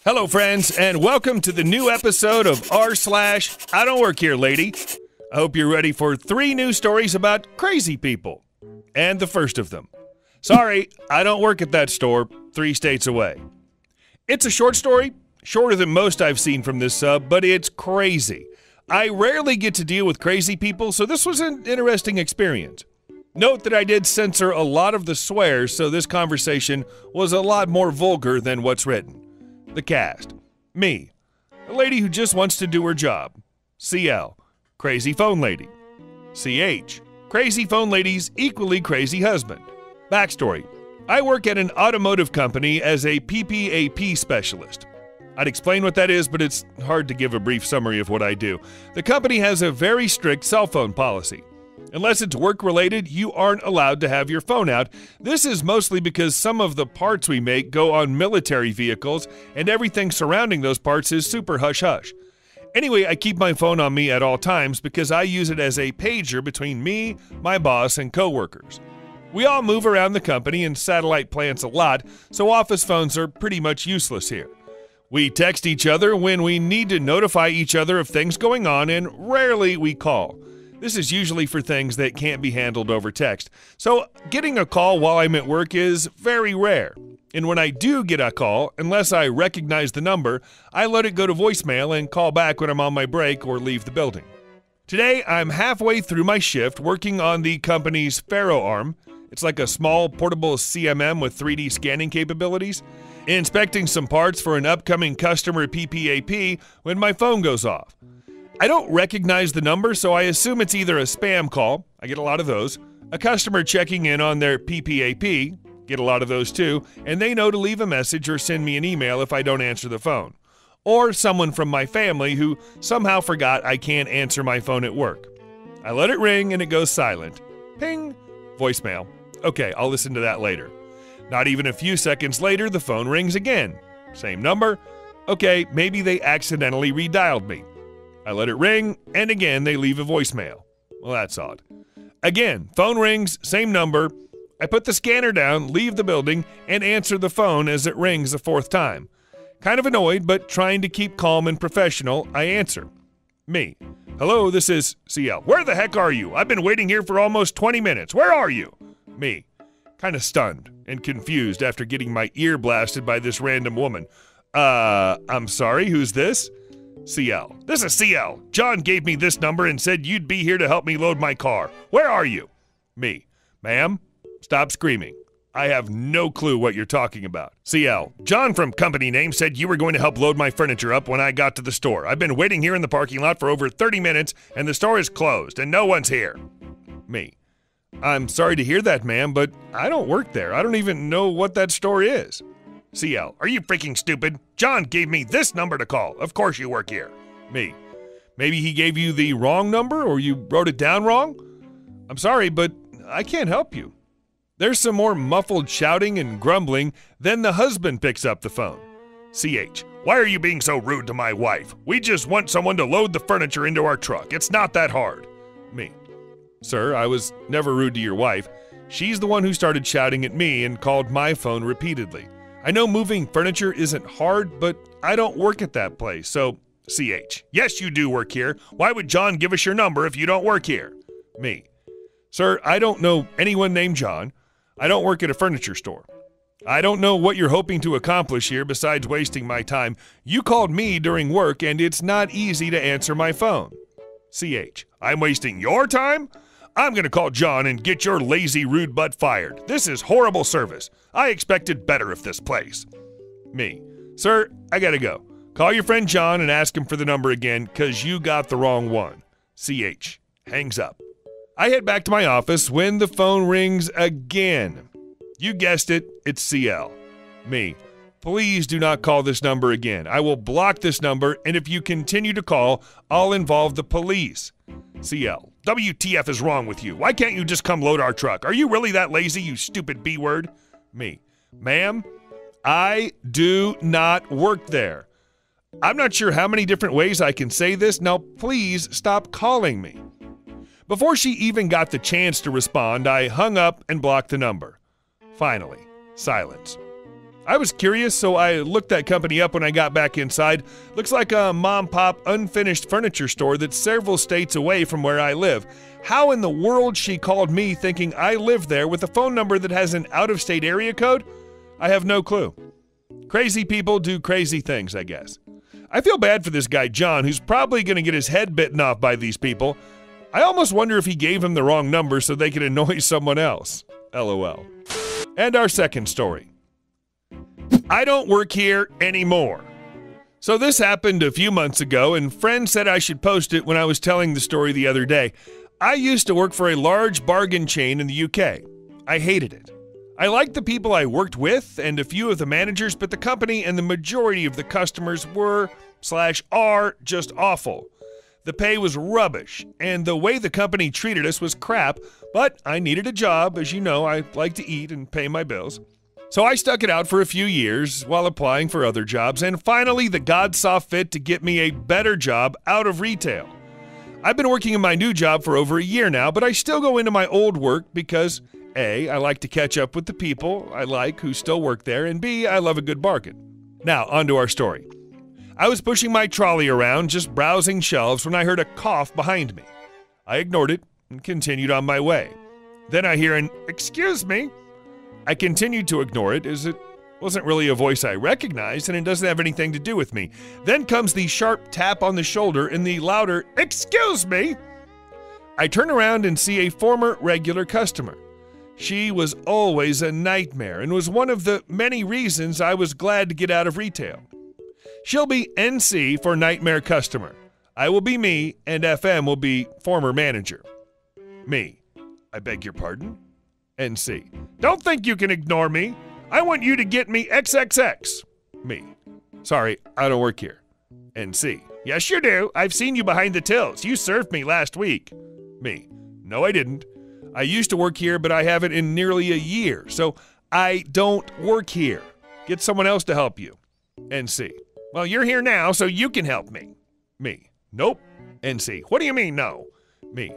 Hello, friends, and welcome to the new episode of r/IDontWorkHereLady. I hope you're ready for 3 new stories about crazy people. And the first of them. Sorry, I don't work at that store 3 states away. It's a short story, shorter than most I've seen from this sub, but it's crazy. I rarely get to deal with crazy people, so this was an interesting experience. Note that I did censor a lot of the swears, so this conversation was a lot more vulgar than what's written. The cast. Me. A lady who just wants to do her job. CL. Crazy phone lady. CH. Crazy phone lady's equally crazy husband. Backstory. I work at an automotive company as a PPAP specialist. I'd explain what that is, but it's hard to give a brief summary of what I do. The company has a very strict cell phone policy. Unless it's work-related, you aren't allowed to have your phone out. This is mostly because some of the parts we make go on military vehicles, and everything surrounding those parts is super hush-hush. Anyway, I keep my phone on me at all times because I use it as a pager between me, my boss, and coworkers. We all move around the company in satellite plants a lot, so office phones are pretty much useless here. We text each other when we need to notify each other of things going on, and rarely we call. This is usually for things that can't be handled over text, so getting a call while I'm at work is very rare. And when I do get a call, unless I recognize the number, I let it go to voicemail and call back when I'm on my break or leave the building. Today, I'm halfway through my shift working on the company's Faro arm. It's like a small portable CMM with 3D scanning capabilities. Inspecting some parts for an upcoming customer PPAP when my phone goes off. I don't recognize the number, so I assume it's either a spam call, I get a lot of those, a customer checking in on their PPAP, get a lot of those too, and they know to leave a message or send me an email if I don't answer the phone. Or someone from my family who somehow forgot I can't answer my phone at work. I let it ring and it goes silent. Ping. Voicemail. Okay, I'll listen to that later. Not even a few seconds later, the phone rings again. Same number. Okay, maybe they accidentally redialed me. I let it ring, and again they leave a voicemail. Well, that's odd. Again, phone rings, same number. I put the scanner down, leave the building, and answer the phone as it rings a 4th time. Kind of annoyed, but trying to keep calm and professional, I answer. Me. Hello, this is CL. Where the heck are you? I've been waiting here for almost 20 minutes. Where are you? Me. Kind of stunned and confused after getting my ear blasted by this random woman. I'm sorry, who's this? CL. This is CL. John gave me this number and said you'd be here to help me load my car. Where are you? Me. Ma'am, stop screaming. I have no clue what you're talking about. CL. John from company name said you were going to help load my furniture up when I got to the store. I've been waiting here in the parking lot for over 30 minutes and the store is closed and no one's here. Me. I'm sorry to hear that, ma'am, but I don't work there. I don't even know what that store is. CL. Are you freaking stupid? John gave me this number to call. Of course you work here. Me. Maybe he gave you the wrong number or you wrote it down wrong? I'm sorry, but I can't help you. There's some more muffled shouting and grumbling, then the husband picks up the phone. CH. Why are you being so rude to my wife? We just want someone to load the furniture into our truck. It's not that hard. Me. Sir, I was never rude to your wife. She's the one who started shouting at me and called my phone repeatedly. I know moving furniture isn't hard, but I don't work at that place, so CH. Yes, you do work here. Why would John give us your number if you don't work here? Me. Sir, I don't know anyone named John. I don't work at a furniture store. I don't know what you're hoping to accomplish here besides wasting my time. You called me during work, and it's not easy to answer my phone. CH. I'm wasting your time? I'm going to call John and get your lazy, rude butt fired. This is horrible service. I expected better of this place. Me. Sir, I gotta go. Call your friend John and ask him for the number again, because you got the wrong one. CH. Hangs up. I head back to my office when the phone rings again. You guessed it, it's CL. Me. Please do not call this number again. I will block this number, and if you continue to call, I'll involve the police. CL. WTF is wrong with you? Why can't you just come load our truck? Are you really that lazy, you stupid B-word? Me. Ma'am, I do not work there. I'm not sure how many different ways I can say this. Now, please stop calling me. Before she even got the chance to respond, I hung up and blocked the number. Finally, silence. I was curious, so I looked that company up when I got back inside. Looks like a mom-pop unfinished furniture store that's several states away from where I live. How in the world she called me thinking I live there with a phone number that has an out-of-state area code? I have no clue. Crazy people do crazy things, I guess. I feel bad for this guy, John, who's probably going to get his head bitten off by these people. I almost wonder if he gave him the wrong number so they could annoy someone else. LOL. And our second story. I don't work here anymore. So this happened a few months ago, and friends said I should post it when I was telling the story the other day. I used to work for a large bargain chain in the UK. I hated it. I liked the people I worked with and a few of the managers, but the company and the majority of the customers were/are just awful. The pay was rubbish, and the way the company treated us was crap, but I needed a job. As you know, I like to eat and pay my bills. So I stuck it out for a few years while applying for other jobs, and finally the gods saw fit to get me a better job out of retail. I've been working in my new job for over a year now, but I still go into my old work because A, I like to catch up with the people I like who still work there, and B, I love a good bargain. Now, on to our story. I was pushing my trolley around, just browsing shelves, when I heard a cough behind me. I ignored it and continued on my way. Then I hear an, "Excuse me." I continued to ignore it, as it wasn't really a voice I recognized, and it doesn't have anything to do with me. Then comes the sharp tap on the shoulder and the louder, "Excuse me." I turn around and see a former regular customer. She was always a nightmare and was one of the many reasons I was glad to get out of retail. She'll be NC for nightmare customer. I will be me, and FM will be former manager. Me. I beg your pardon? NC. Don't think you can ignore me. I want you to get me XXX. Me. Sorry, I don't work here. NC. Yes, you do. I've seen you behind the tills. You served me last week. Me. No, I didn't. I used to work here, but I haven't in nearly a year, so I don't work here. Get someone else to help you. NC. Well, you're here now, so you can help me. Me. Nope. NC. What do you mean, no? Me.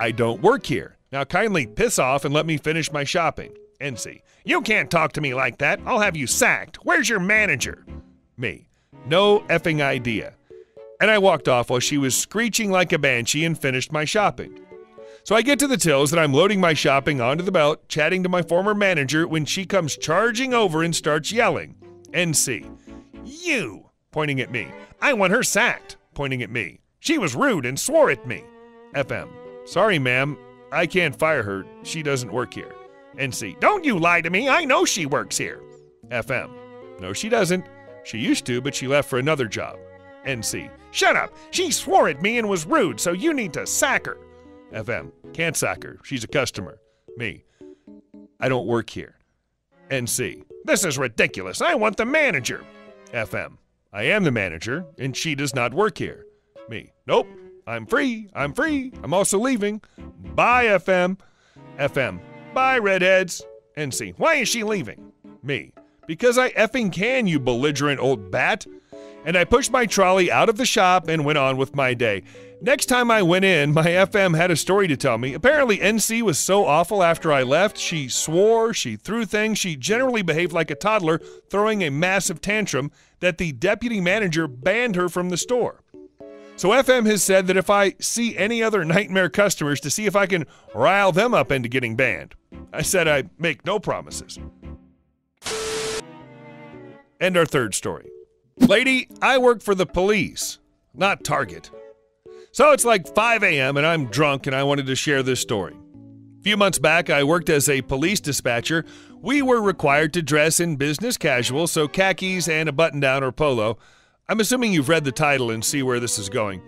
I don't work here. Now kindly piss off and let me finish my shopping. NC. You can't talk to me like that. I'll have you sacked. Where's your manager? Me. No effing idea. And I walked off while she was screeching like a banshee and finished my shopping. So I get to the tills and I'm loading my shopping onto the belt, chatting to my former manager, when she comes charging over and starts yelling. NC. You! Pointing at me. I want her sacked. Pointing at me. She was rude and swore at me. FM. Sorry, ma'am. I can't fire her. She doesn't work here. NC. Don't you lie to me. I know she works here. FM. No, she doesn't. She used to, but she left for another job. NC. Shut up. She swore at me and was rude, so you need to sack her. FM. Can't sack her. She's a customer. Me. I don't work here. NC. This is ridiculous. I want the manager. FM. I am the manager, and she does not work here. Me. Nope. I'm free. I'm free. I'm also leaving. Bye, FM. FM. Bye, redheads. NC. Why is she leaving? Me. Because I effing can, you belligerent old bat. And I pushed my trolley out of the shop and went on with my day. Next time I went in, my FM had a story to tell me. Apparently, NC was so awful after I left. She swore, she threw things, she generally behaved like a toddler, throwing a massive tantrum, that the deputy manager banned her from the store. So FM has said that if I see any other nightmare customers, to see if I can rile them up into getting banned. I said I make no promises. And our third story. Lady, I work for the police, not Target. So it's like 5 a.m. and I'm drunk and I wanted to share this story. A few months back, I worked as a police dispatcher. We were required to dress in business casual, so khakis and a button-down or polo. I'm assuming you've read the title and see where this is going.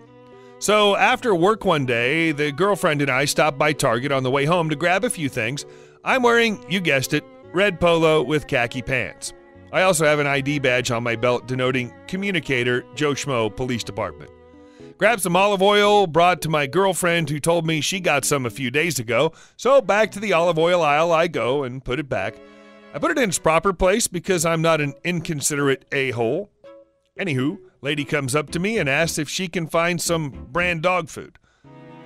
So after work one day, the girlfriend and I stopped by Target on the way home to grab a few things. I'm wearing, you guessed it, red polo with khaki pants. I also have an ID badge on my belt denoting Communicator Joe Schmo Police Department. Grabbed some olive oil, brought to my girlfriend who told me she got some a few days ago, so back to the olive oil aisle I go and put it back. I put it in its proper place because I'm not an inconsiderate a-hole. Anywho, lady comes up to me and asks if she can find some brand dog food.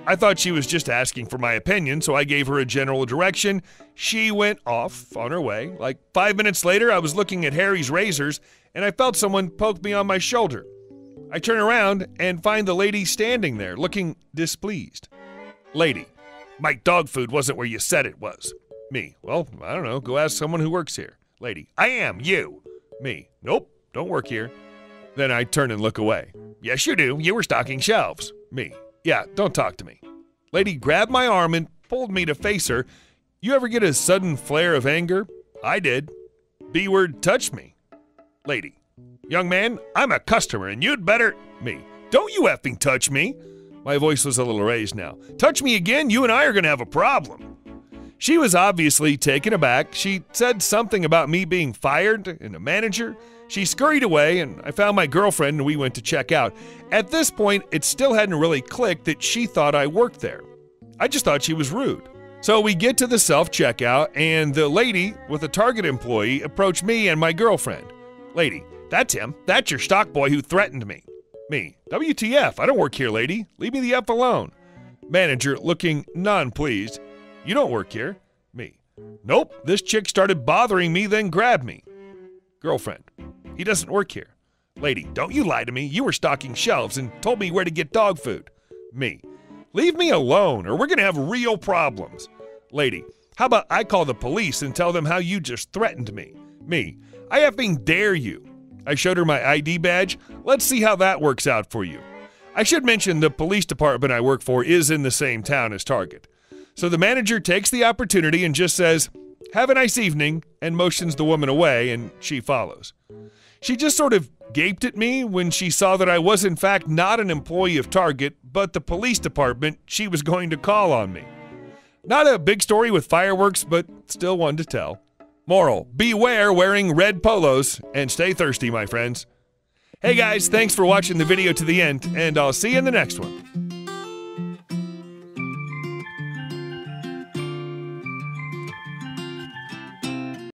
I thought she was just asking for my opinion, so I gave her a general direction. She went off on her way. Like 5 minutes later, I was looking at Harry's razors, and I felt someone poke me on my shoulder. I turn around and find the lady standing there, looking displeased. Lady, my dog food wasn't where you said it was. Me, well, I don't know, go ask someone who works here. Lady, I am, you. Me, nope, don't work here. Then I turn and look away. Yes, you do, you were stocking shelves. Me, yeah, don't talk to me. Lady grabbed my arm and pulled me to face her. You ever get a sudden flare of anger? I did. B-word touched me. Lady, young man, I'm a customer and you'd better... Me, don't you effing touch me. My voice was a little raised now. Touch me again, you and I are going to have a problem. She was obviously taken aback. She said something about me being fired and a manager. She scurried away, and I found my girlfriend, and we went to check out. At this point, it still hadn't really clicked that she thought I worked there. I just thought she was rude. So we get to the self-checkout, and the lady with a Target employee approached me and my girlfriend. Lady, that's him. That's your stock boy who threatened me. Me, WTF, I don't work here, lady. Leave me the F alone. Manager, looking non-pleased. You don't work here. Me, nope, this chick started bothering me, then grabbed me. Girlfriend, he doesn't work here. Lady, don't you lie to me. You were stocking shelves and told me where to get dog food. Me, leave me alone or we're going to have real problems. Lady, how about I call the police and tell them how you just threatened me? Me, I effing dare you. I showed her my ID badge. Let's see how that works out for you. I should mention the police department I work for is in the same town as Target. So the manager takes the opportunity and just says, have a nice evening, and motions the woman away, and she follows. She just sort of gaped at me when she saw that I was in fact not an employee of Target, but the police department she was going to call on me. Not a big story with fireworks, but still one to tell. Moral, beware wearing red polos, and stay thirsty, my friends. Hey guys, thanks for watching the video to the end, and I'll see you in the next one.